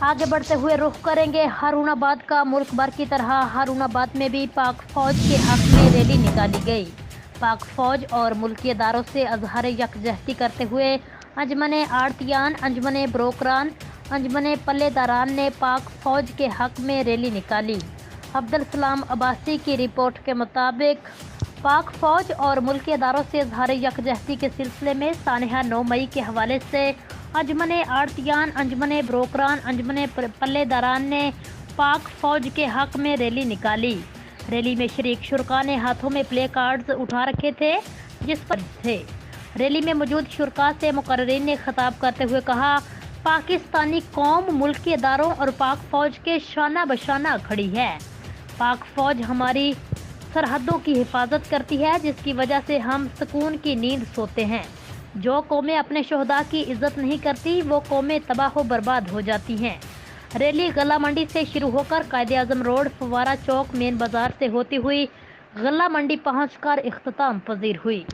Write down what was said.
आगे बढ़ते हुए रुख करेंगे हारूनाबाद का। मुल्क भर की तरह हारूनाबाद में भी पाक फौज के हक में रैली निकाली गई। पाक फौज और मुल्की इदारों से अजहार यकजहती करते हुए अंजमन आड़तियान, अंजमन ब्रोकरान, अंजमन पल्लेदारान ने पाक फौज के हक में रैली निकाली। अब्दुल सलाम अब्बासी की रिपोर्ट के मुताबिक पाक फौज और मुल्की इदारों से अजहार यकजहती के सिलसिले में सानिहा 9 मई के हवाले से अंजमन आड़तियान, अंजमन ब्रोकरान, अंजमन पल्लेदारान ने पाक फौज के हक में रैली निकाली। रैली में शरीक शुरका ने हाथों में प्ले कार्ड्स उठा रखे थे जिस पर थे। रैली में मौजूद शुरका से मुकर्रिरीन ने खिताब करते हुए कहा, पाकिस्तानी कौम मुल्की इदारों और पाक फौज के शाना बशाना खड़ी है। पाक फौज हमारी सरहदों की हिफाजत करती है, जिसकी वजह से हम सुकून की नींद सोते हैं। जो कौमें अपने शोहदा की इज्जत नहीं करती वो कौमें तबाह व बर्बाद हो जाती हैं। रैली गला मंडी से शुरू होकर कायदे आजम रोड, फवारा चौक, मेन बाजार से होती हुई गला मंडी पहुंचकर इख्तिताम पजीर हुई।